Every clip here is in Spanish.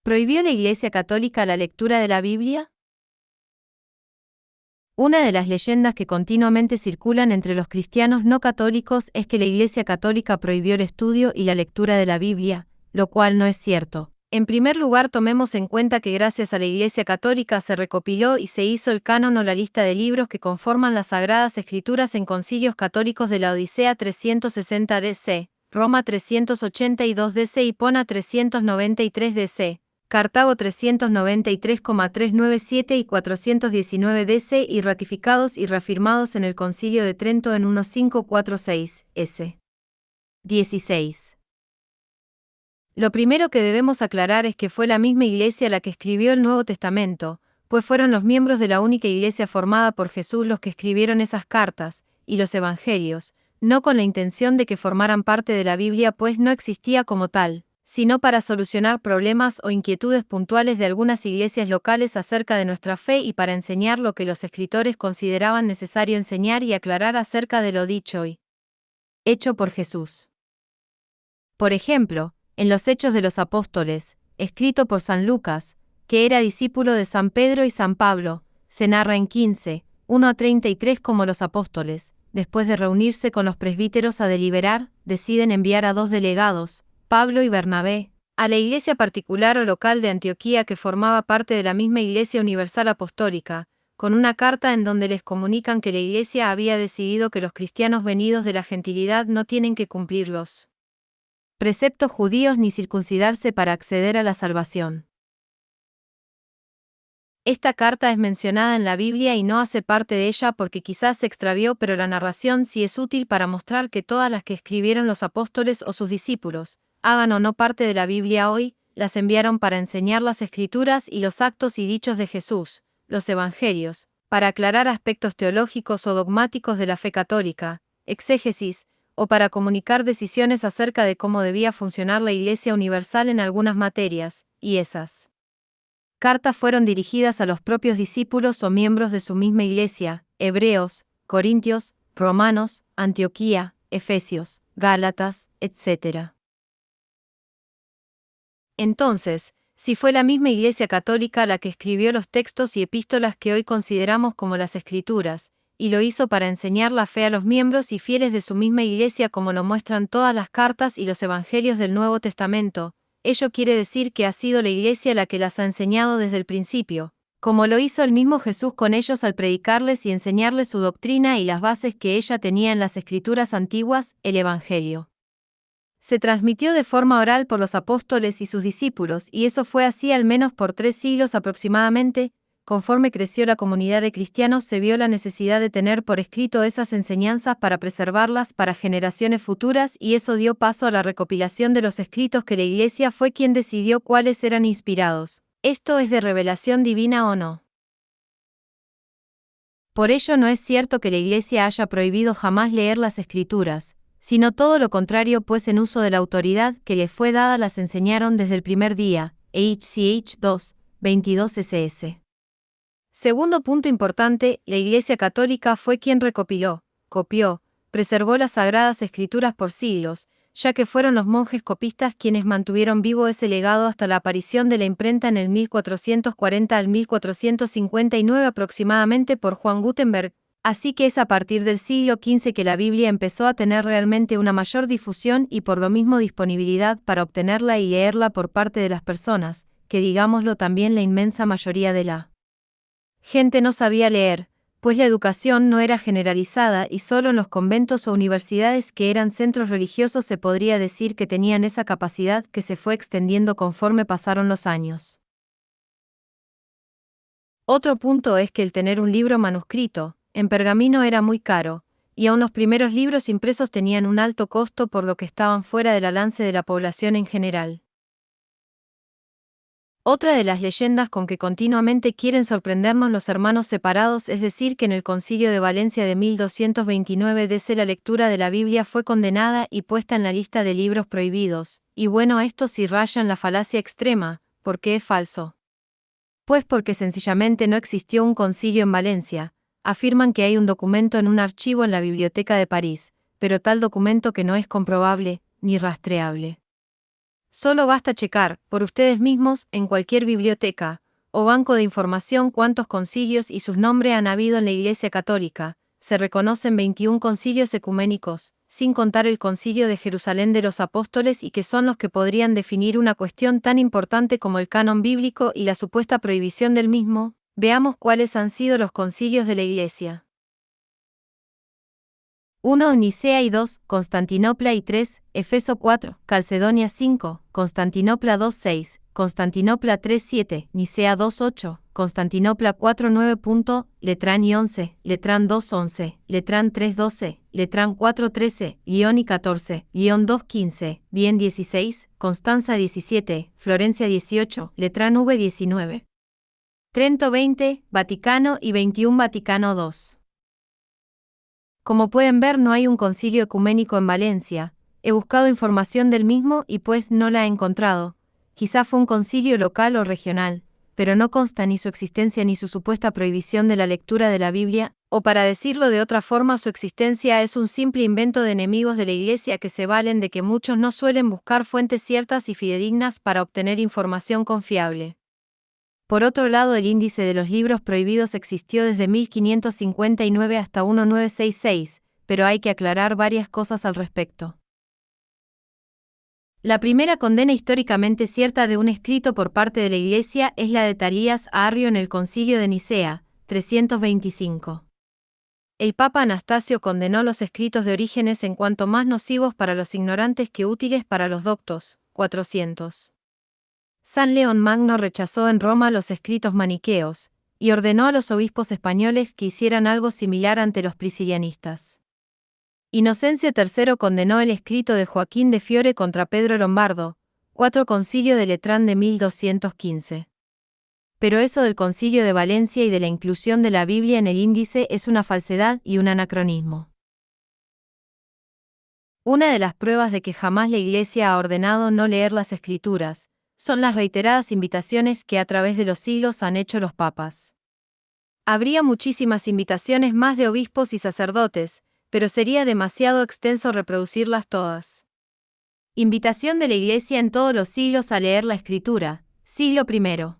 ¿Prohibió la Iglesia Católica la lectura de la Biblia? Una de las leyendas que continuamente circulan entre los cristianos no católicos es que la Iglesia Católica prohibió el estudio y la lectura de la Biblia, lo cual no es cierto. En primer lugar, tomemos en cuenta que gracias a la Iglesia Católica se recopiló y se hizo el canon o la lista de libros que conforman las Sagradas Escrituras en concilios católicos de la Odisea 360 DC, Roma 382 DC y Pona 393 DC. Cartago 393,397 y 419 DC y ratificados y reafirmados en el Concilio de Trento en 1546, s. 16. Lo primero que debemos aclarar es que fue la misma Iglesia la que escribió el Nuevo Testamento, pues fueron los miembros de la única Iglesia formada por Jesús los que escribieron esas cartas, y los Evangelios, no con la intención de que formaran parte de la Biblia pues no existía como tal, sino para solucionar problemas o inquietudes puntuales de algunas iglesias locales acerca de nuestra fe y para enseñar lo que los escritores consideraban necesario enseñar y aclarar acerca de lo dicho y hecho por Jesús. Por ejemplo, en los Hechos de los Apóstoles, escrito por San Lucas, que era discípulo de San Pedro y San Pablo, se narra en 15, 1-33 como los apóstoles, después de reunirse con los presbíteros a deliberar, deciden enviar a 2 delegados, Pablo y Bernabé, a la iglesia particular o local de Antioquía que formaba parte de la misma Iglesia Universal Apostólica, con una carta en donde les comunican que la iglesia había decidido que los cristianos venidos de la gentilidad no tienen que cumplir los preceptos judíos ni circuncidarse para acceder a la salvación. Esta carta es mencionada en la Biblia y no hace parte de ella porque quizás se extravió, pero la narración sí es útil para mostrar que todas las que escribieron los apóstoles o sus discípulos, hagan o no parte de la Biblia hoy, las enviaron para enseñar las Escrituras y los actos y dichos de Jesús, los Evangelios, para aclarar aspectos teológicos o dogmáticos de la fe católica, exégesis, o para comunicar decisiones acerca de cómo debía funcionar la Iglesia Universal en algunas materias, y esas cartas fueron dirigidas a los propios discípulos o miembros de su misma Iglesia, Hebreos, Corintios, Romanos, Antioquía, Efesios, Gálatas, etc. Entonces, si fue la misma Iglesia Católica la que escribió los textos y epístolas que hoy consideramos como las Escrituras, y lo hizo para enseñar la fe a los miembros y fieles de su misma Iglesia como lo muestran todas las cartas y los Evangelios del Nuevo Testamento, ello quiere decir que ha sido la Iglesia la que las ha enseñado desde el principio, como lo hizo el mismo Jesús con ellos al predicarles y enseñarles su doctrina y las bases que ella tenía en las Escrituras antiguas, el Evangelio. Se transmitió de forma oral por los apóstoles y sus discípulos, y eso fue así al menos por 3 siglos aproximadamente. Conforme creció la comunidad de cristianos, se vio la necesidad de tener por escrito esas enseñanzas para preservarlas para generaciones futuras, y eso dio paso a la recopilación de los escritos que la Iglesia fue quien decidió cuáles eran inspirados. ¿Esto es de revelación divina o no? Por ello no es cierto que la Iglesia haya prohibido jamás leer las Escrituras, sino todo lo contrario, pues en uso de la autoridad que les fue dada las enseñaron desde el primer día. HCH 2, 22 ss. Segundo punto importante, la Iglesia Católica fue quien recopiló, copió, preservó las Sagradas Escrituras por siglos, ya que fueron los monjes copistas quienes mantuvieron vivo ese legado hasta la aparición de la imprenta en el 1440 al 1459 aproximadamente por Juan Gutenberg. Así que es a partir del siglo XV que la Biblia empezó a tener realmente una mayor difusión y por lo mismo disponibilidad para obtenerla y leerla por parte de las personas, que digámoslo también la inmensa mayoría de la gente no sabía leer, pues la educación no era generalizada y solo en los conventos o universidades que eran centros religiosos se podría decir que tenían esa capacidad que se fue extendiendo conforme pasaron los años. Otro punto es que el tener un libro manuscrito, en pergamino era muy caro, y aun los primeros libros impresos tenían un alto costo por lo que estaban fuera del alcance de la población en general. Otra de las leyendas con que continuamente quieren sorprendernos los hermanos separados es decir que en el Concilio de Valencia de 1229 DC la lectura de la Biblia fue condenada y puesta en la lista de libros prohibidos, y bueno, esto sí raya en la falacia extrema, porque es falso. Pues porque sencillamente no existió un concilio en Valencia, afirman que hay un documento en un archivo en la Biblioteca de París, pero tal documento que no es comprobable, ni rastreable. Solo basta checar, por ustedes mismos, en cualquier biblioteca o banco de información cuántos concilios y sus nombres han habido en la Iglesia Católica. Se reconocen 21 concilios ecuménicos, sin contar el Concilio de Jerusalén de los Apóstoles, y que son los que podrían definir una cuestión tan importante como el canon bíblico y la supuesta prohibición del mismo. Veamos cuáles han sido los concilios de la Iglesia. 1. Nicea y 2, Constantinopla y 3, Efeso 4, Calcedonia 5, Constantinopla 2, 6, Constantinopla 3, 7, Nicea 2, 8, Constantinopla 4, 9. Letrán y 11, Letrán 2, 11, Letrán 3, 12, Letrán 4, 13, Lión y 14, Lión 2, 15, Bien 16, Constanza 17, Florencia 18, Letrán V 19. Trento 20, Vaticano y 21 Vaticano II. Como pueden ver, no hay un concilio ecuménico en Valencia. He buscado información del mismo y pues no la he encontrado. Quizá fue un concilio local o regional, pero no consta ni su existencia ni su supuesta prohibición de la lectura de la Biblia, o para decirlo de otra forma, su existencia es un simple invento de enemigos de la Iglesia que se valen de que muchos no suelen buscar fuentes ciertas y fidedignas para obtener información confiable. Por otro lado, el índice de los libros prohibidos existió desde 1559 hasta 1966, pero hay que aclarar varias cosas al respecto. La primera condena históricamente cierta de un escrito por parte de la Iglesia es la de Tarías a Arrio en el Concilio de Nicea, 325. El Papa Anastasio condenó los escritos de Orígenes en cuanto más nocivos para los ignorantes que útiles para los doctos, 400. San León Magno rechazó en Roma los escritos maniqueos, y ordenó a los obispos españoles que hicieran algo similar ante los priscilianistas. Inocencio III condenó el escrito de Joaquín de Fiore contra Pedro Lombardo, 4 Concilio de Letrán de 1215. Pero eso del Concilio de Valencia y de la inclusión de la Biblia en el índice es una falsedad y un anacronismo. Una de las pruebas de que jamás la Iglesia ha ordenado no leer las Escrituras son las reiteradas invitaciones que a través de los siglos han hecho los papas. Habría muchísimas invitaciones más de obispos y sacerdotes, pero sería demasiado extenso reproducirlas todas. Invitación de la Iglesia en todos los siglos a leer la Escritura, siglo I.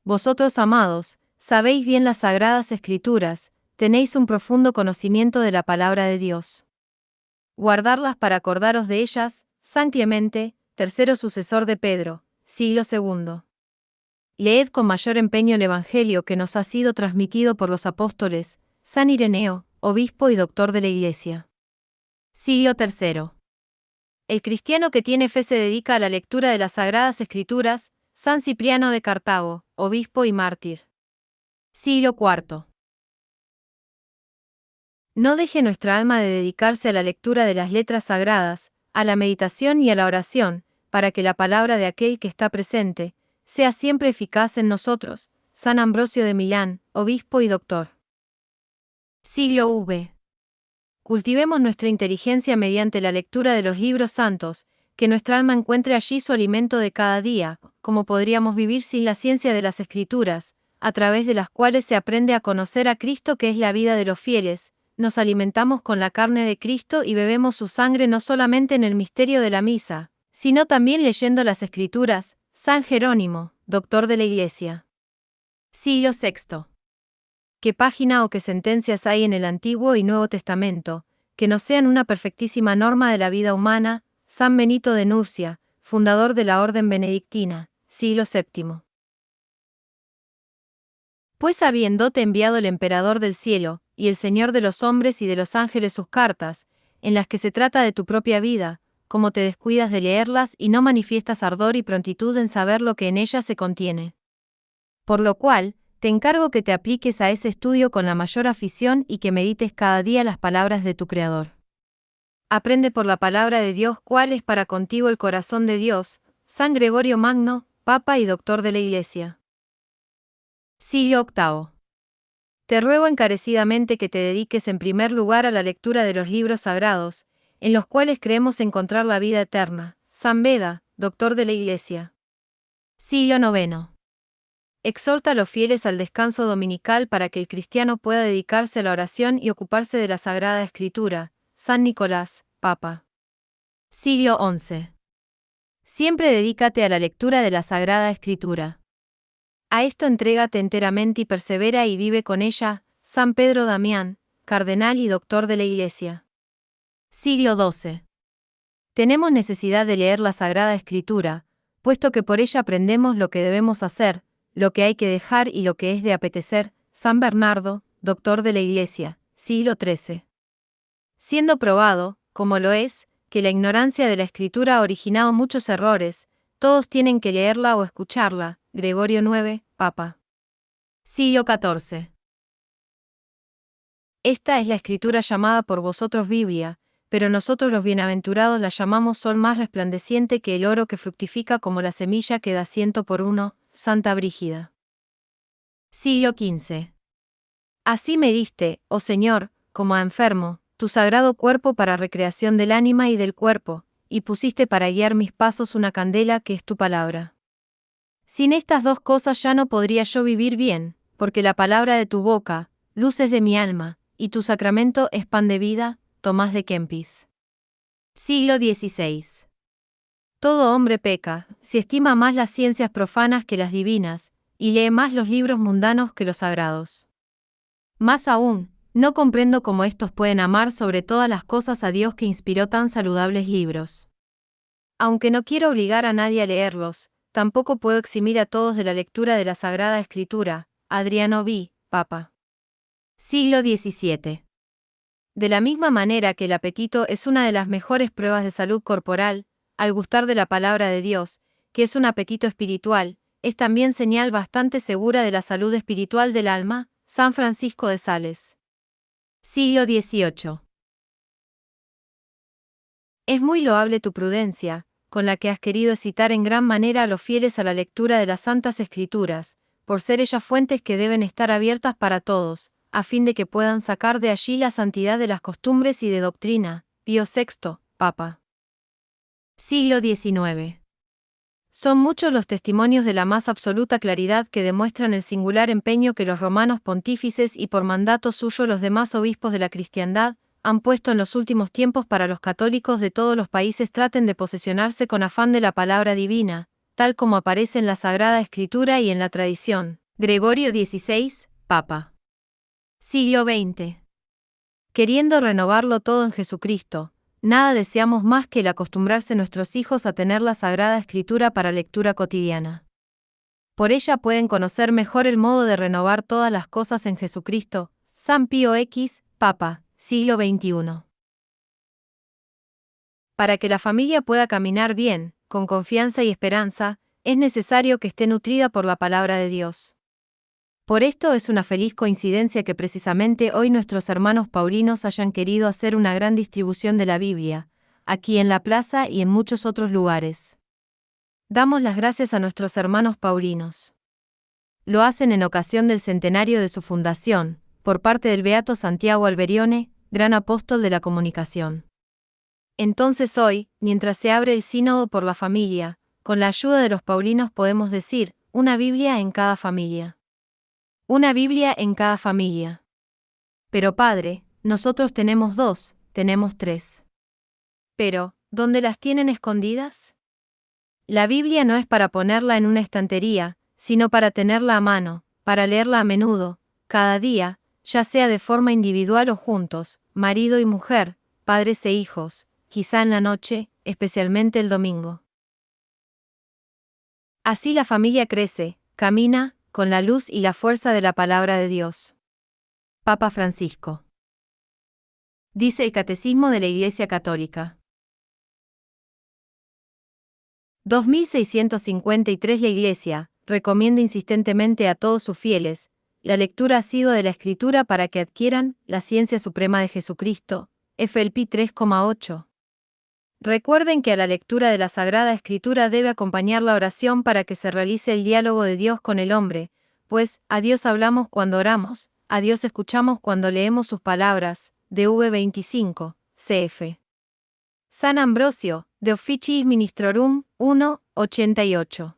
Vosotros, amados, sabéis bien las sagradas Escrituras, tenéis un profundo conocimiento de la palabra de Dios. Guardarlas para acordaros de ellas, San Clemente, tercero sucesor de Pedro, siglo II. Leed con mayor empeño el Evangelio que nos ha sido transmitido por los apóstoles, San Ireneo, obispo y doctor de la Iglesia. Siglo III. El cristiano que tiene fe se dedica a la lectura de las Sagradas Escrituras, San Cipriano de Cartago, obispo y mártir. Siglo IV. No deje nuestra alma de dedicarse a la lectura de las letras sagradas, a la meditación y a la oración, para que la palabra de aquel que está presente sea siempre eficaz en nosotros. San Ambrosio de Milán, obispo y doctor. Siglo V. Cultivemos nuestra inteligencia mediante la lectura de los libros santos, que nuestra alma encuentre allí su alimento de cada día. ¿Cómo podríamos vivir sin la ciencia de las Escrituras, a través de las cuales se aprende a conocer a Cristo, que es la vida de los fieles? Nos alimentamos con la carne de Cristo y bebemos su sangre no solamente en el misterio de la misa, sino también leyendo las Escrituras. San Jerónimo, doctor de la Iglesia. Siglo VI. ¿Qué página o qué sentencias hay en el Antiguo y Nuevo Testamento que no sean una perfectísima norma de la vida humana? San Benito de Nurcia, fundador de la Orden Benedictina, siglo VII. Pues habiéndote enviado el Emperador del cielo, y el Señor de los hombres y de los ángeles sus cartas, en las que se trata de tu propia vida, como te descuidas de leerlas y no manifiestas ardor y prontitud en saber lo que en ellas se contiene. Por lo cual, te encargo que te apliques a ese estudio con la mayor afición y que medites cada día las palabras de tu Creador. Aprende por la palabra de Dios cuál es para contigo el corazón de Dios. San Gregorio Magno, Papa y Doctor de la Iglesia. Siglo VIII. Te ruego encarecidamente que te dediques en primer lugar a la lectura de los libros sagrados, en los cuales creemos encontrar la vida eterna. San Beda, Doctor de la Iglesia. Siglo IX. Exhorta a los fieles al descanso dominical para que el cristiano pueda dedicarse a la oración y ocuparse de la Sagrada Escritura. San Nicolás, Papa. Siglo XI. Siempre dedícate a la lectura de la Sagrada Escritura. A esto entrégate enteramente y persevera y vive con ella. San Pedro Damián, cardenal y doctor de la Iglesia. Siglo XII. Tenemos necesidad de leer la Sagrada Escritura, puesto que por ella aprendemos lo que debemos hacer, lo que hay que dejar y lo que es de apetecer. San Bernardo, doctor de la Iglesia, siglo XIII. Siendo probado, como lo es, que la ignorancia de la Escritura ha originado muchos errores, todos tienen que leerla o escucharla. Gregorio IX, Papa. Siglo XIV. Esta es la Escritura llamada por vosotros Biblia, pero nosotros los bienaventurados la llamamos sol más resplandeciente que el oro que fructifica como la semilla que da 100 por 1, Santa Brígida. Siglo XV. Así me diste, oh Señor, como a enfermo, tu sagrado cuerpo para recreación del ánima y del cuerpo, y pusiste para guiar mis pasos una candela que es tu palabra. Sin estas dos cosas ya no podría yo vivir bien, porque la palabra de tu boca, luz es de mi alma, y tu sacramento es pan de vida. Tomás de Kempis. Siglo XVI. Todo hombre peca, si estima más las ciencias profanas que las divinas, y lee más los libros mundanos que los sagrados. Más aún, no comprendo cómo estos pueden amar sobre todas las cosas a Dios que inspiró tan saludables libros. Aunque no quiero obligar a nadie a leerlos, tampoco puedo eximir a todos de la lectura de la Sagrada Escritura. Adriano V, Papa. Siglo XVII. De la misma manera que el apetito es una de las mejores pruebas de salud corporal, al gustar de la palabra de Dios, que es un apetito espiritual, es también señal bastante segura de la salud espiritual del alma. San Francisco de Sales. Siglo XVIII. Es muy loable tu prudencia, con la que has querido excitar en gran manera a los fieles a la lectura de las Santas Escrituras, por ser ellas fuentes que deben estar abiertas para todos, a fin de que puedan sacar de allí la santidad de las costumbres y de doctrina. Pío VI, Papa. Siglo XIX. Son muchos los testimonios de la más absoluta claridad que demuestran el singular empeño que los romanos pontífices y por mandato suyo los demás obispos de la cristiandad han puesto en los últimos tiempos para los católicos de todos los países traten de posesionarse con afán de la palabra divina, tal como aparece en la Sagrada Escritura y en la tradición. Gregorio XVI, Papa. Siglo XX. Queriendo renovarlo todo en Jesucristo, nada deseamos más que el acostumbrarse nuestros hijos a tener la Sagrada Escritura para lectura cotidiana. Por ella pueden conocer mejor el modo de renovar todas las cosas en Jesucristo. San Pío X, Papa, siglo XXI. Para que la familia pueda caminar bien, con confianza y esperanza, es necesario que esté nutrida por la palabra de Dios. Por esto es una feliz coincidencia que precisamente hoy nuestros hermanos paulinos hayan querido hacer una gran distribución de la Biblia, aquí en la plaza y en muchos otros lugares. Damos las gracias a nuestros hermanos paulinos. Lo hacen en ocasión del centenario de su fundación, por parte del beato Santiago Alberione, gran apóstol de la comunicación. Entonces hoy, mientras se abre el sínodo por la familia, con la ayuda de los paulinos podemos decir, una Biblia en cada familia. Una Biblia en cada familia. Pero Padre, nosotros tenemos 2, tenemos 3. Pero, ¿dónde las tienen escondidas? La Biblia no es para ponerla en una estantería, sino para tenerla a mano, para leerla a menudo, cada día, ya sea de forma individual o juntos, marido y mujer, padres e hijos, quizá en la noche, especialmente el domingo. Así la familia crece, camina, con la luz y la fuerza de la palabra de Dios. Papa Francisco. Dice el Catecismo de la Iglesia Católica. 2653. La Iglesia recomienda insistentemente a todos sus fieles la lectura asidua de la Escritura para que adquieran la ciencia suprema de Jesucristo. Filipenses 3,8. Recuerden que a la lectura de la Sagrada Escritura debe acompañar la oración para que se realice el diálogo de Dios con el hombre, pues, a Dios hablamos cuando oramos, a Dios escuchamos cuando leemos sus palabras. DV 25, cf. San Ambrosio, De Officiis Ministrorum, 1, 88.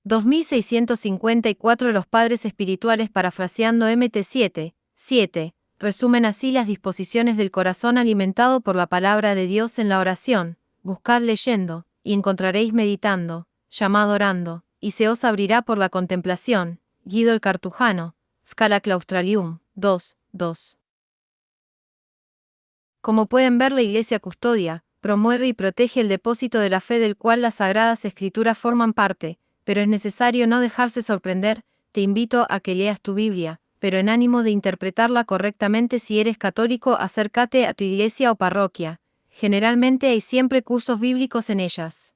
2654. Los padres espirituales parafraseando Mt 7, 7. Resumen así las disposiciones del corazón alimentado por la palabra de Dios en la oración. buscad leyendo, y encontraréis meditando, llamad orando, y se os abrirá por la contemplación. Guido el Cartujano, Scala Claustralium, 2, 2. Como pueden ver, la Iglesia custodia, promueve y protege el depósito de la fe del cual las Sagradas Escrituras forman parte, pero es necesario no dejarse sorprender. Te invito a que leas tu Biblia, pero en ánimo de interpretarla correctamente. Si eres católico, acércate a tu iglesia o parroquia. Generalmente hay siempre cursos bíblicos en ellas.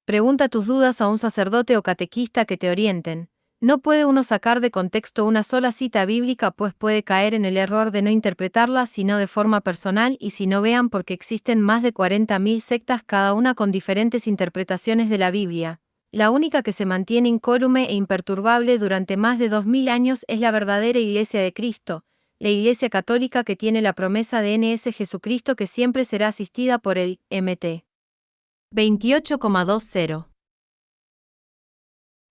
Pregunta tus dudas a un sacerdote o catequista que te orienten. No puede uno sacar de contexto una sola cita bíblica, pues puede caer en el error de no interpretarla sino de forma personal. Y si no, vean porque existen más de 40.000 sectas, cada una con diferentes interpretaciones de la Biblia. La única que se mantiene incólume e imperturbable durante más de 2000 años es la verdadera Iglesia de Cristo, la Iglesia Católica, que tiene la promesa de N.S. Jesucristo, que siempre será asistida por el Mt. 28,20.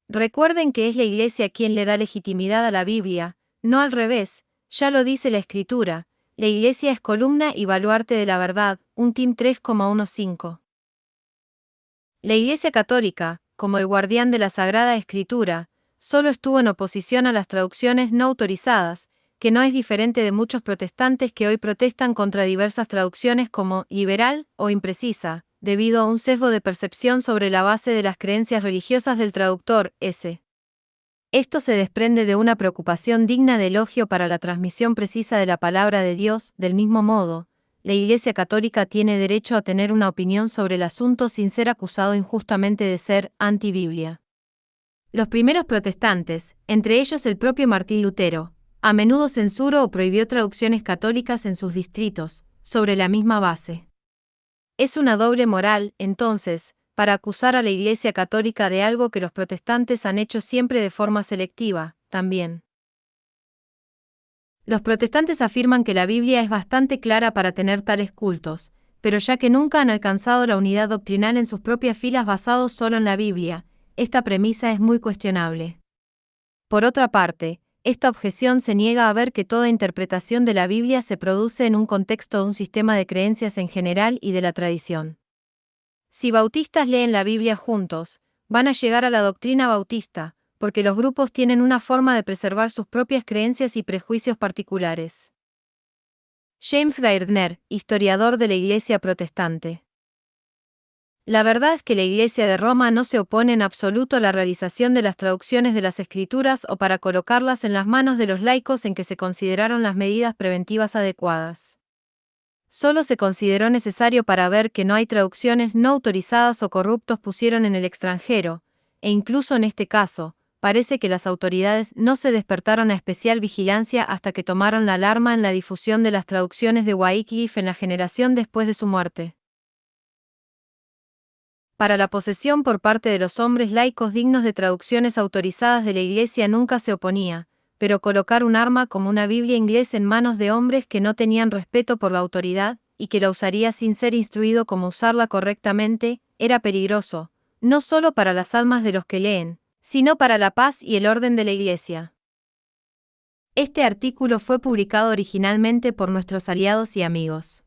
Recuerden que es la Iglesia quien le da legitimidad a la Biblia, no al revés. Ya lo dice la Escritura, la Iglesia es columna y baluarte de la verdad, 1 Tim 3,15. La Iglesia Católica, como el guardián de la Sagrada Escritura, solo estuvo en oposición a las traducciones no autorizadas, que no es diferente de muchos protestantes que hoy protestan contra diversas traducciones como liberal o imprecisa, debido a un sesgo de percepción sobre la base de las creencias religiosas del traductor. Esto se desprende de una preocupación digna de elogio para la transmisión precisa de la palabra de Dios. Del mismo modo, la Iglesia Católica tiene derecho a tener una opinión sobre el asunto sin ser acusado injustamente de ser anti-Biblia. Los primeros protestantes, entre ellos el propio Martín Lutero, a menudo censuró o prohibió traducciones católicas en sus distritos, sobre la misma base. Es una doble moral, entonces, para acusar a la Iglesia Católica de algo que los protestantes han hecho siempre de forma selectiva, también. Los protestantes afirman que la Biblia es bastante clara para tener tales cultos, pero ya que nunca han alcanzado la unidad doctrinal en sus propias filas basados solo en la Biblia, esta premisa es muy cuestionable. Por otra parte, esta objeción se niega a ver que toda interpretación de la Biblia se produce en un contexto de un sistema de creencias en general y de la tradición. Si bautistas leen la Biblia juntos, van a llegar a la doctrina bautista, porque los grupos tienen una forma de preservar sus propias creencias y prejuicios particulares. James Gairdner, historiador de la Iglesia Protestante. La verdad es que la Iglesia de Roma no se opone en absoluto a la realización de las traducciones de las Escrituras o para colocarlas en las manos de los laicos en que se consideraron las medidas preventivas adecuadas. Solo se consideró necesario para ver que no hay traducciones no autorizadas o corruptos pusieron en el extranjero, e incluso en este caso, parece que las autoridades no se despertaron a especial vigilancia hasta que tomaron la alarma en la difusión de las traducciones de Wycliffe en la generación después de su muerte. Para la posesión por parte de los hombres laicos dignos de traducciones autorizadas de la Iglesia nunca se oponía, pero colocar un arma como una Biblia inglesa en manos de hombres que no tenían respeto por la autoridad, y que la usaría sin ser instruido cómo usarla correctamente, era peligroso, no solo para las almas de los que leen, sino para la paz y el orden de la Iglesia. Este artículo fue publicado originalmente por nuestros aliados y amigos.